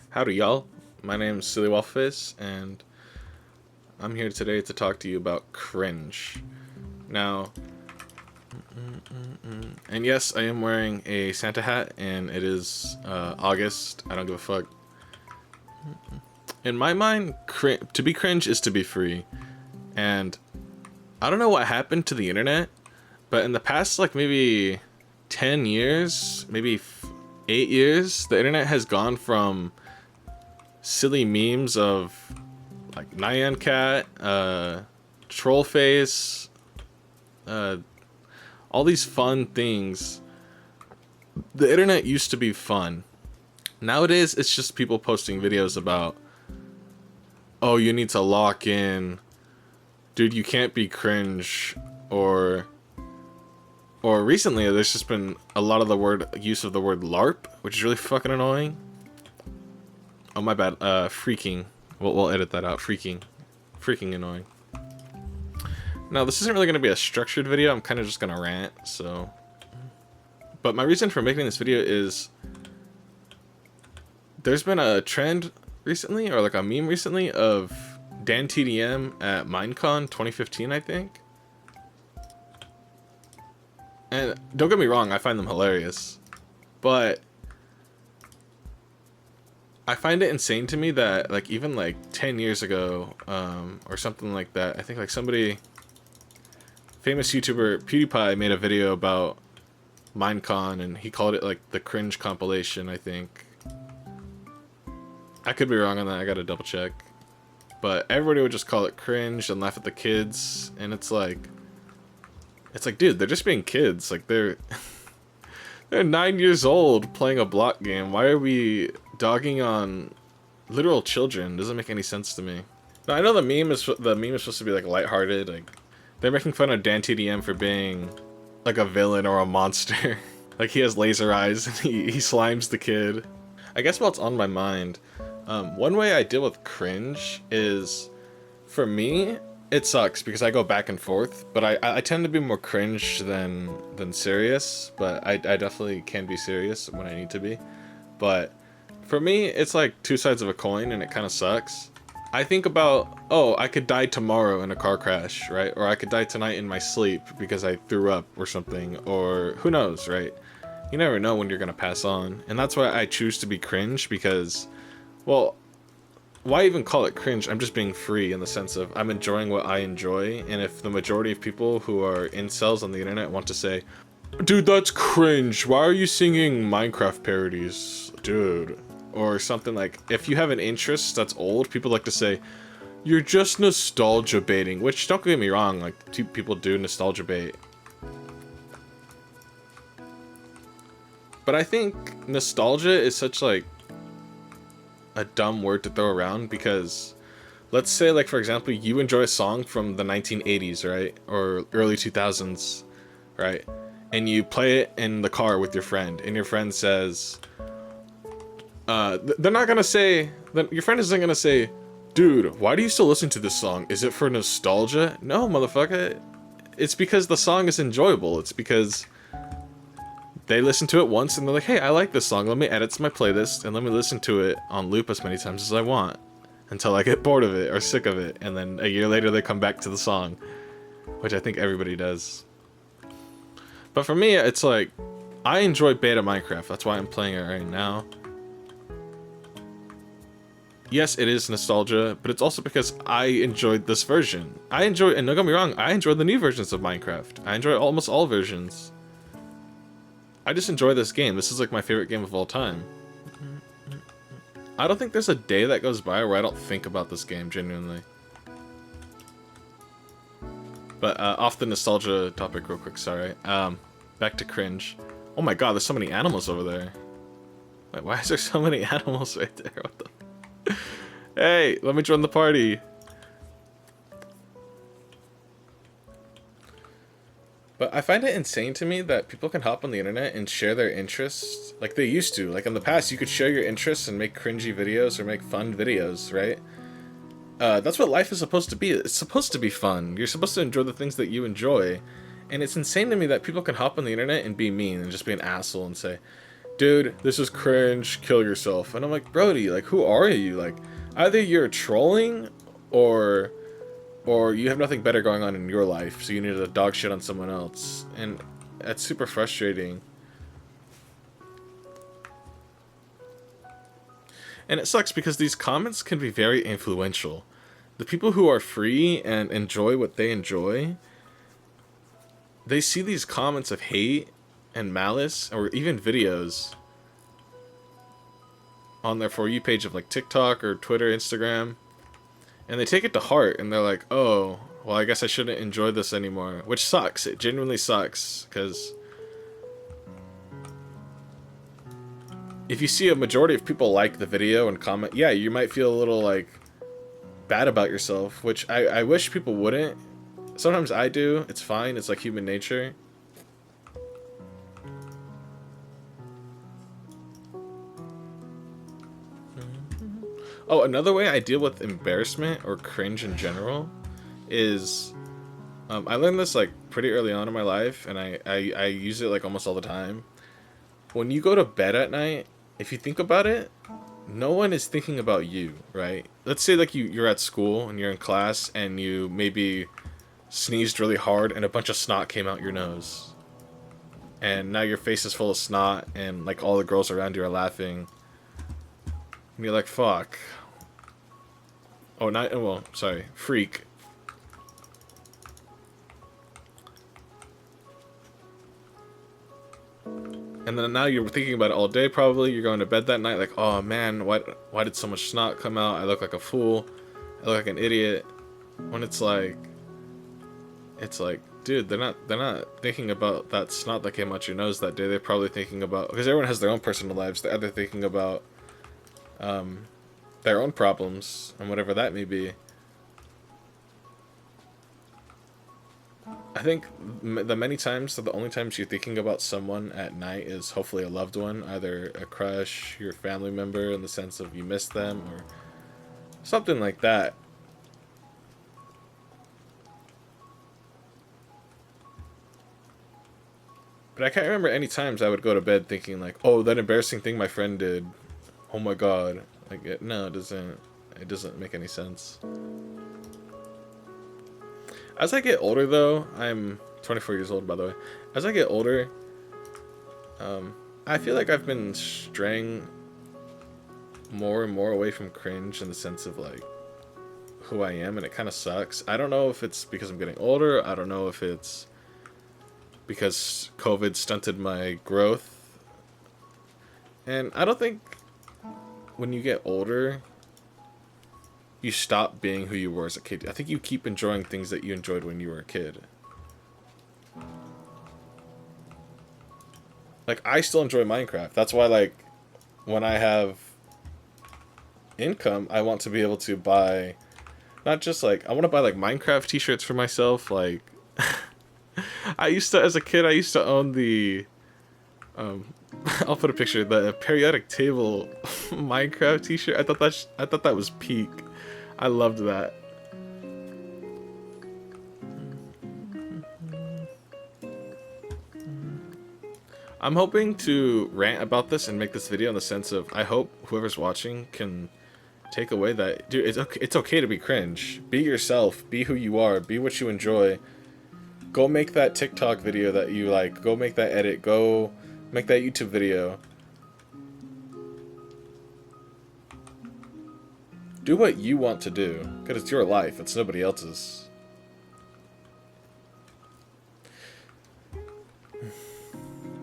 Howdy, y'all. My name's Silly Waffleface, and I'm here today to talk to you about cringe. Now, and yes, I am wearing a Santa hat, and it is August. I don't give a fuck. In my mind, to be cringe is to be free. And I don't know what happened to the internet, but in the past, like maybe 10 years, maybe 8 years, the internet has gone from silly memes of like Nyan Cat, Troll Face, all these fun things. The internet used to be fun. Nowadays, it's just people posting videos about, oh, you need to lock in, dude, you can't be cringe, or recently there's just been a lot of the use of the word LARP, which is really fucking annoying. Oh, my bad. Freaking. We'll edit that out. Freaking annoying. Now, this isn't really going to be a structured video. I'm kind of just going to rant, so. But my reason for making this video is there's been a trend recently, or like a meme recently, of Dan TDM at Minecon 2015, I think. And don't get me wrong, I find them hilarious. But I find it insane to me that, like, even like 10 years ago, or something like that, I think like somebody, famous YouTuber PewDiePie, made a video about Minecon, and he called it like the cringe compilation, I think. I could be wrong on that, I gotta double check. But everybody would just call it cringe and laugh at the kids, and it's like, dude, they're just being kids. Like, they're 9 years old playing a block game. Why are we dogging on literal children? Doesn't make any sense to me. Now, I know the meme is supposed to be like lighthearted. Like, they're making fun of Dan TDM for being like a villain or a monster. Like, he has laser eyes and he slimes the kid. I guess while it's on my mind, one way I deal with cringe is, for me, it sucks because I go back and forth, but I tend to be more cringe than serious, but I definitely can be serious when I need to be. But for me, it's like two sides of a coin, and it kind of sucks. I think about, oh, I could die tomorrow in a car crash, right? Or I could die tonight in my sleep because I threw up or something, or who knows, right? You never know when you're gonna pass on. And that's why I choose to be cringe, because, well, why even call it cringe? I'm just being free in the sense of I'm enjoying what I enjoy, and if the majority of people who are incels on the internet want to say, dude, that's cringe, why are you singing Minecraft parodies, dude? Or something like, if you have an interest that's old, people like to say, you're just nostalgia baiting, which, don't get me wrong, like, people do nostalgia bait. But I think nostalgia is such, like, a dumb word to throw around, because let's say, like, for example, you enjoy a song from the 1980s, right? Or early 2000s, right? And you play it in the car with your friend, and your friend says, they're not gonna say, your friend isn't gonna say, dude, why do you still listen to this song? Is it for nostalgia? No, motherfucker. It's because the song is enjoyable. It's because they listen to it once and they're like, hey, I like this song. Let me add it to my playlist and let me listen to it on loop as many times as I want until I get bored of it or sick of it. And then a year later, they come back to the song, which I think everybody does. But for me, it's like, I enjoy beta Minecraft. That's why I'm playing it right now. Yes, it is nostalgia, but it's also because I enjoyed this version. And don't get me wrong, I enjoy the new versions of Minecraft. I enjoy almost all versions. I just enjoy this game. This is like my favorite game of all time. I don't think there's a day that goes by where I don't think about this game, genuinely. But off the nostalgia topic real quick, sorry. Back to cringe. Oh my god, there's so many animals over there. Wait, why is there so many animals right there? What the... Hey, let me join the party. But I find it insane to me that people can hop on the internet and share their interests like they used to. Like in the past, you could share your interests and make cringy videos or make fun videos, right? That's what life is supposed to be. It's supposed to be fun. You're supposed to enjoy the things that you enjoy. And it's insane to me that people can hop on the internet and be mean and just be an asshole and say, dude, this is cringe, kill yourself. And I'm like, Brody, like, who are you? Like, either you're trolling or you have nothing better going on in your life, so you need to dog shit on someone else. And that's super frustrating. And it sucks because these comments can be very influential. The people who are free and enjoy what they enjoy, they see these comments of hate and malice, or even videos on their For You page of like TikTok or Twitter, Instagram, and they take it to heart, and they're like, oh, well, I guess I shouldn't enjoy this anymore. Which sucks. It genuinely sucks, because if you see a majority of people like the video and comment, yeah, you might feel a little, like, bad about yourself, which I wish people wouldn't. Sometimes I do. It's fine. It's like human nature. Oh, another way I deal with embarrassment or cringe in general is, I learned this like pretty early on in my life, and I use it like almost all the time. When you go to bed at night, if you think about it, no one is thinking about you, right? Let's say like you're at school and you're in class and you maybe sneezed really hard and a bunch of snot came out your nose. And now your face is full of snot and like all the girls around you are laughing. And you're like, fuck. Oh, not, well, sorry, freak. And then now you're thinking about it all day probably. You're going to bed that night like, oh man, why did so much snot come out? I look like a fool. I look like an idiot. When it's like, dude, they're not thinking about that snot that came out your nose that day. They're probably thinking about, because everyone has their own personal lives. They're either thinking about their own problems and whatever that may be. I think the many times, so the only times you're thinking about someone at night is hopefully a loved one, either a crush, your family member, in the sense of you miss them, or something like that. But I can't remember any times I would go to bed thinking like, oh, that embarrassing thing my friend did. Oh my god. Like, no, it doesn't make any sense. As I get older, though, I'm 24 years old, by the way. As I get older, I feel like I've been straying more and more away from cringe in the sense of, like, who I am, and it kind of sucks. I don't know if it's because I'm getting older. I don't know if it's because COVID stunted my growth. And I don't think when you get older, you stop being who you were as a kid. I think you keep enjoying things that you enjoyed when you were a kid. Like, I still enjoy Minecraft. That's why, like, when I have income, I want to be able to buy, not just, like, I want to buy, like, Minecraft t-shirts for myself. Like, I used to, as a kid, I used to own the, I'll put a picture, the periodic table Minecraft t-shirt. I thought that was peak. I loved that. I'm hoping to rant about this and make this video in the sense of, I hope whoever's watching can take away that, dude, it's okay to be cringe. Be yourself. Be who you are. Be what you enjoy. Go make that TikTok video that you like. Go make that edit. Go make that YouTube video. Do what you want to do, because it's your life, it's nobody else's.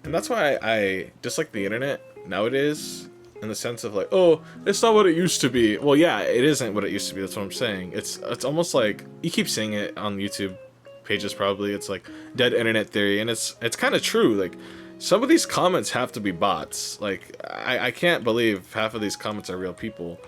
And that's why I dislike the internet nowadays, in the sense of like, oh, it's not what it used to be. Well, yeah, it isn't what it used to be, that's what I'm saying. It's almost like, you keep saying it on YouTube pages probably, it's like, dead internet theory, and it's kind of true. Like, some of these comments have to be bots. Like, I can't believe half of these comments are real people.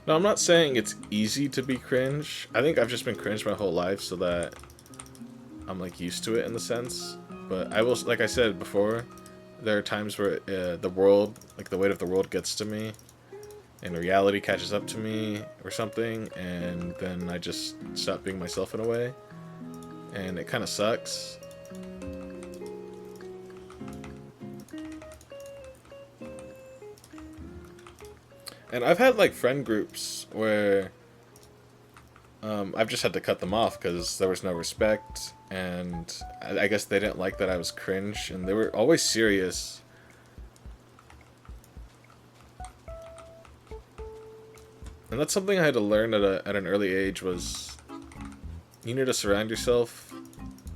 No, I'm not saying it's easy to be cringe. I think I've just been cringe my whole life, so that I'm like used to it in the sense. But I will, like I said before, there are times where the world, like the weight of the world gets to me. and reality catches up to me or something, and then I just stop being myself in a way, and it kind of sucks. And I've had like friend groups where I've just had to cut them off because there was no respect, and I guess they didn't like that I was cringe, and they were always serious. And that's something I had to learn at an early age, was you need to surround yourself,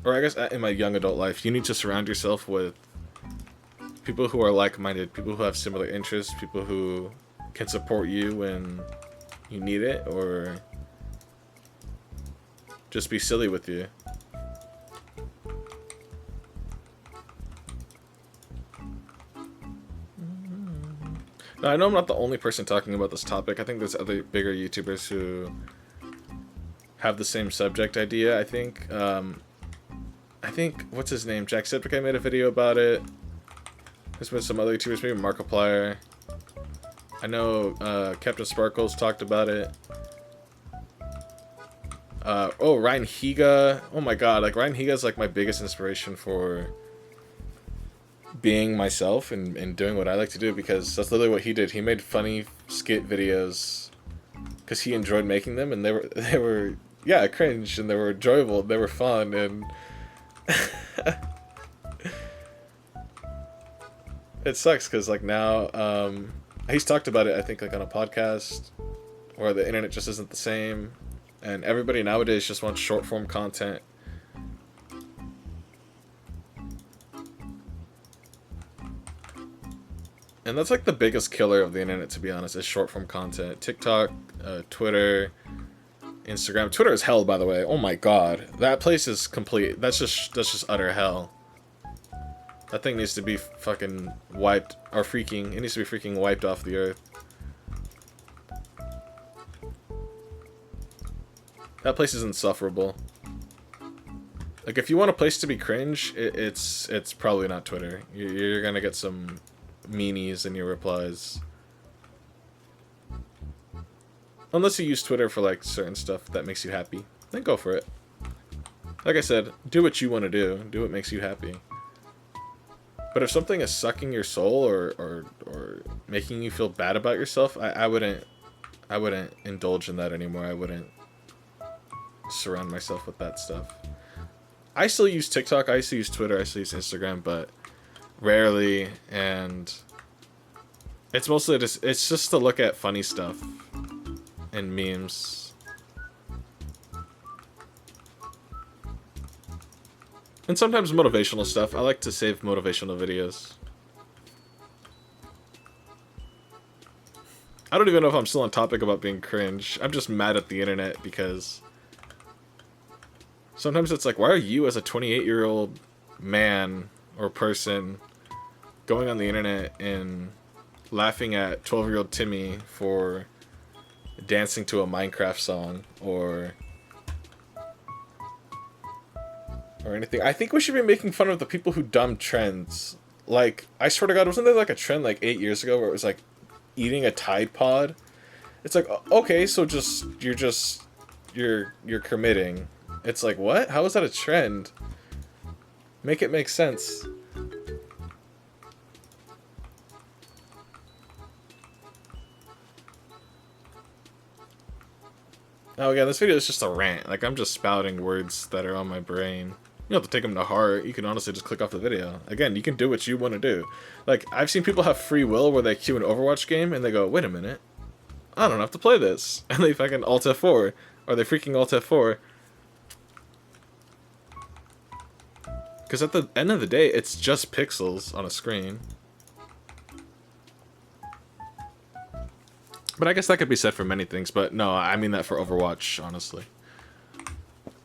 or I guess in my young adult life, you need to surround yourself with people who are like-minded, people who have similar interests, people who can support you when you need it, or just be silly with you. Now, I know I'm not the only person talking about this topic. I think there's other bigger YouTubers who have the same subject idea, I think. What's his name? Jacksepticeye made a video about it. There's been some other YouTubers, maybe Markiplier. I know Captain Sparkles talked about it. Ryan Higa. Oh my god, like Ryan Higa is like my biggest inspiration for being myself and doing what I like to do, because that's literally what he did. He made funny skit videos because he enjoyed making them, and they were yeah, cringe, and they were enjoyable, they were fun, and it sucks because like now he's talked about it, I think, like on a podcast, where the internet just isn't the same, and everybody nowadays just wants short form content. And that's like the biggest killer of the internet, to be honest, is short form content. TikTok, Twitter, Instagram. Twitter is hell, by the way. Oh my god, that place is complete. That's just utter hell. That thing needs to be fucking wiped, or freaking. It needs to be freaking wiped off the earth. That place is insufferable. Like, if you want a place to be cringe, it's probably not Twitter. You're gonna get some meanies in your replies. Unless you use Twitter for like certain stuff that makes you happy, then go for it. Like I said, do what you want to do. Do what makes you happy. But if something is sucking your soul or making you feel bad about yourself, I wouldn't indulge in that anymore. I wouldn't surround myself with that stuff. I still use TikTok, I still use Twitter, I still use Instagram, but rarely, and it's mostly just to look at funny stuff and memes. And sometimes motivational stuff. I like to save motivational videos. I don't even know if I'm still on topic about being cringe. I'm just mad at the internet because sometimes it's like, why are you as a 28-year-old man or person going on the internet and laughing at 12-year-old Timmy for dancing to a Minecraft song or anything? I think we should be making fun of the people who dumb trends. Like, I swear to God, wasn't there like a trend like 8 years ago where it was like eating a Tide Pod? It's like, okay, so you're committing. It's like, what? How is that a trend? Make it make sense. Oh, again, this video is just a rant. Like, I'm just spouting words that are on my brain. You don't have to take them to heart. You can honestly just click off the video. Again, you can do what you want to do. Like, I've seen people have free will where they queue an Overwatch game and they go, wait a minute, I don't have to play this. And they fucking Alt F4. Or they freaking Alt F4. Because at the end of the day, it's just pixels on a screen. But I guess that could be said for many things, but no, I mean that for Overwatch, honestly.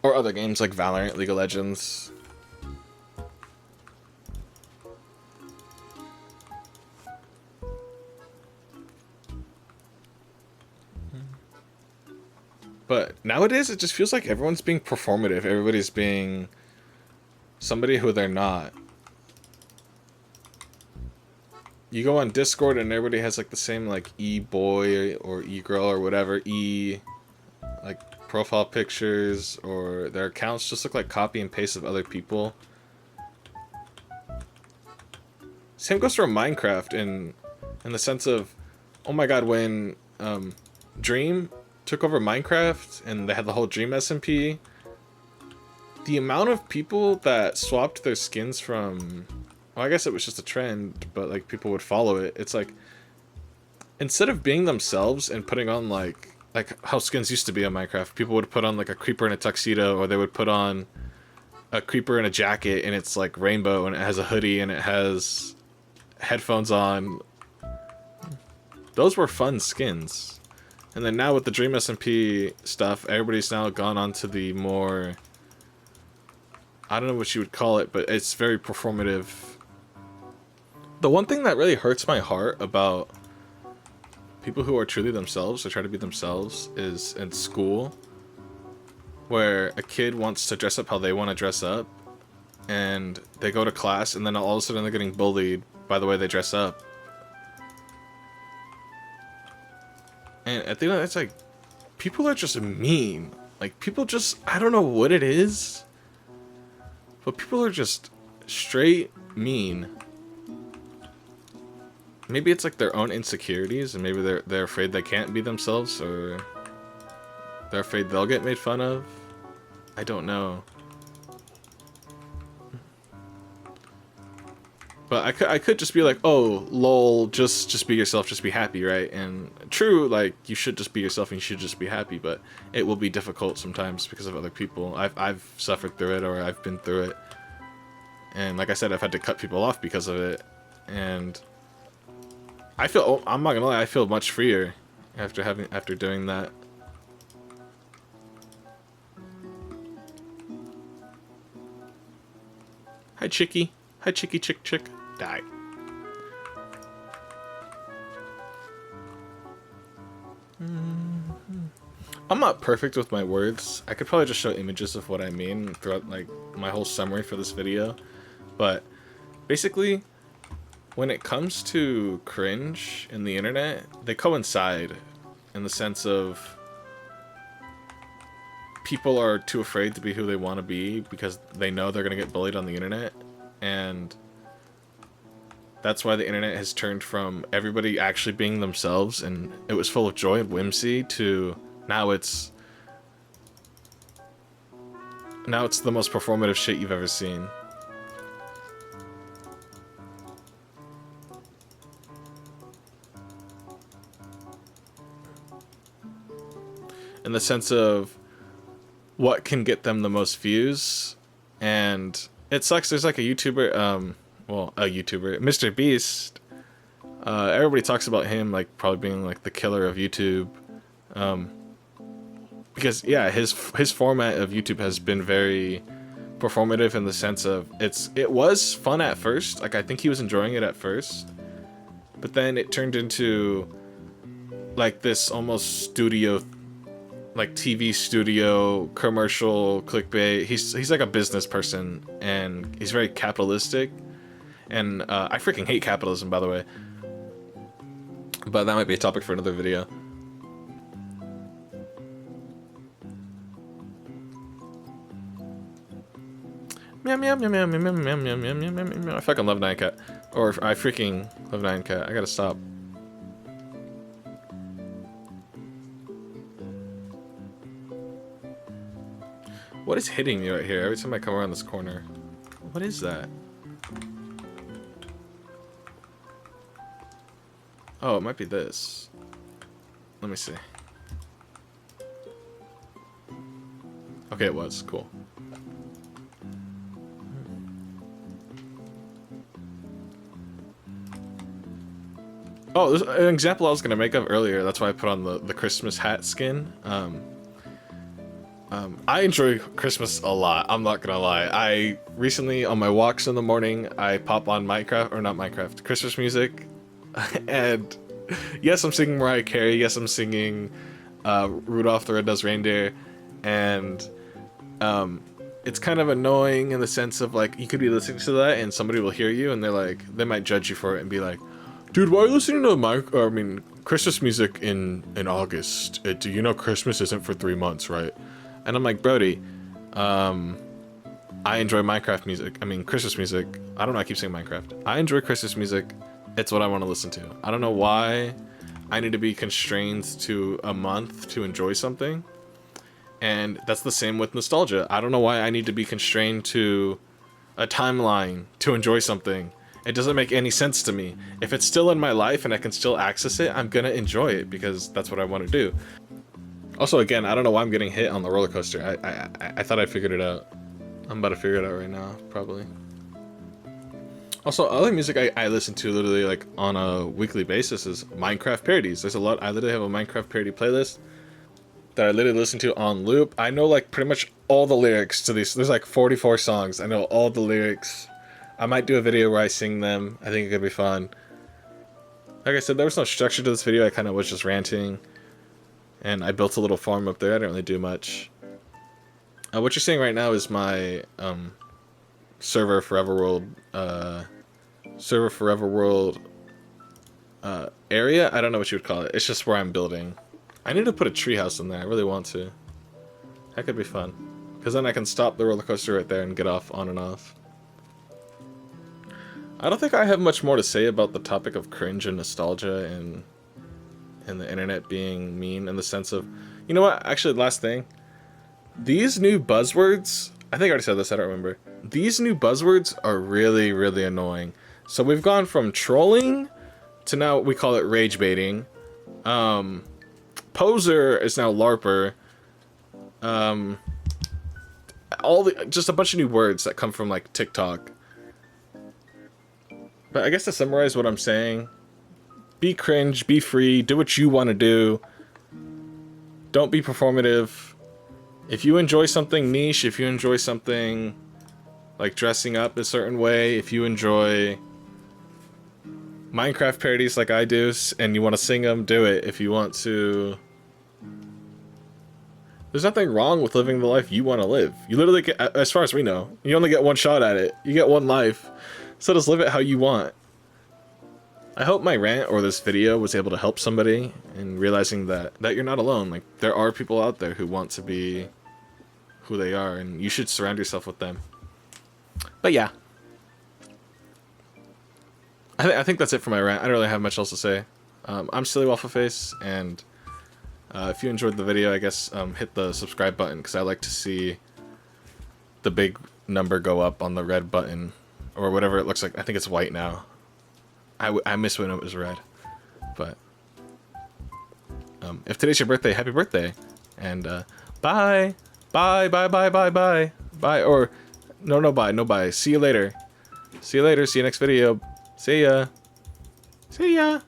Or other games like Valorant, League of Legends. But nowadays, it just feels like everyone's being performative. Everybody's being somebody who they're not. you go on Discord and everybody has like the same like e-boy or e-girl or whatever like profile pictures, or their accounts just look like copy and paste of other people. Same goes for Minecraft in the sense of, oh my god, when Dream took over Minecraft and they had the whole Dream SMP, the amount of people that swapped their skins from, well, I guess it was just a trend, but like people would follow it. It's like, instead of being themselves and putting on like how skins used to be on Minecraft, people would put on like a creeper in a tuxedo, or they would put on a creeper in a jacket and it's like rainbow and it has a hoodie and it has headphones on. Those were fun skins. And then now with the Dream SMP stuff, everybody's now gone on to the more, I don't know what you would call it, but it's very performative. The one thing that really hurts my heart about people who are truly themselves or try to be themselves is in school, where a kid wants to dress up how they want to dress up, and they go to class and then all of a sudden they're getting bullied by the way they dress up. And at the end of it's like, people are just mean. Like, people just, I don't know what it is, but people are just straight mean. Maybe it's like their own insecurities, and maybe they're afraid they can't be themselves, or they're afraid they'll get made fun of. I don't know. But I could just be like, oh, lol, just be yourself, just be happy, right? And true, like, you should just be yourself and you should just be happy, but it will be difficult sometimes because of other people. I've suffered through it, or I've been through it. And like I said, I've had to cut people off because of it. And I feel, oh, I'm not gonna lie, I feel much freer after doing that. Hi, Chicky. Hi, Chicky, chick. Die. I'm not perfect with my words. I could probably just show images of what I mean throughout like my whole summary for this video. But basically, when it comes to cringe in the internet, they coincide in the sense of people are too afraid to be who they want to be because they know they're going to get bullied on the internet. And that's why the internet has turned from everybody actually being themselves and it was full of joy and whimsy to now it's the most performative shit you've ever seen. In the sense of what can get them the most views. And it sucks, there's like a YouTuber, Mr. Beast. Everybody talks about him like probably being like the killer of YouTube. Because yeah, his format of YouTube has been very performative in the sense of it was fun at first. Like, I think he was enjoying it at first. But then it turned into like this almost studio, like TV studio, commercial, clickbait. He's like a business person, and he's very capitalistic. And I freaking hate capitalism, by the way. But that might be a topic for another video. Meow meow meow meow meow meow meow meow meow meow meow meow. I fucking love Nine Cat. Or I freaking love Nine Cat. I gotta stop. What is hitting me right here every time I come around this corner? What is that? Oh, it might be this. Let me see. Okay, it was. Cool. Oh, there's an example I was going to make of earlier. That's why I put on the Christmas hat skin. I enjoy Christmas a lot. I'm not going to lie. I recently, on my walks in the morning, I pop on Christmas music. And yes, I'm singing Mariah Carey. Yes, I'm singing Rudolph the Red-Nosed Reindeer. And it's kind of annoying in the sense of, like, you could be listening to that and somebody will hear you and they're like, they might judge you for it and be like, Dude, why are you listening to Christmas music in August? Do you know Christmas isn't for 3 months, right? And I'm like, Brody, I enjoy Minecraft music. Christmas music. I don't know, I keep saying Minecraft. I enjoy Christmas music. It's what I want to listen to. I don't know why I need to be constrained to a month to enjoy something. And that's the same with nostalgia. I don't know why I need to be constrained to a timeline to enjoy something. It doesn't make any sense to me. If it's still in my life and I can still access it, I'm gonna enjoy it because that's what I want to do. Also, again, I don't know why I'm getting hit on the roller coaster. I thought I figured it out. I'm about to figure it out right now, probably. Also, other music I listen to literally like on a weekly basis is Minecraft parodies. There's a lot. I literally have a Minecraft parody playlist that I literally listen to on loop. I know like pretty much all the lyrics to these. There's like 44 songs. I know all the lyrics. I might do a video where I sing them. I think it could be fun. Like I said, there was no structure to this video. I kind of was just ranting. And I built a little farm up there. I didn't really do much. What you're seeing right now is my server forever world area. I don't know what you would call it. It's just where I'm building. I need to put a treehouse in there. I really want to. That could be fun. Because then I can stop the roller coaster right there and get off on and off. I don't think I have much more to say about the topic of cringe and nostalgia and the internet being mean in the sense of, you know what? Actually, last thing. These new buzzwords, I think I already said this, I don't remember. These new buzzwords are really, really annoying. So we've gone from trolling to now we call it rage baiting. Poser is now LARPer. Just a bunch of new words that come from like TikTok. But I guess to summarize what I'm saying, be cringe, be free, do what you want to do. Don't be performative. If you enjoy something niche, if you enjoy something like dressing up a certain way, if you enjoy Minecraft parodies like I do, and you want to sing them, do it. If you want to... There's nothing wrong with living the life you want to live. You literally get, as far as we know, you only get one shot at it. You get one life. So just live it how you want. I hope my rant or this video was able to help somebody in realizing that you're not alone. Like, there are people out there who want to be who they are, and you should surround yourself with them. But yeah. I think that's it for my rant. I don't really have much else to say. I'm Silly Waffle Face, and if you enjoyed the video, I guess hit the subscribe button, because I like to see the big number go up on the red button. Or whatever it looks like. I think it's white now. I miss when it was red. But if today's your birthday, happy birthday. And bye. Bye, bye, bye, bye, bye. Bye, or no bye, no bye. See you later. See you later, see you next video. See ya. See ya.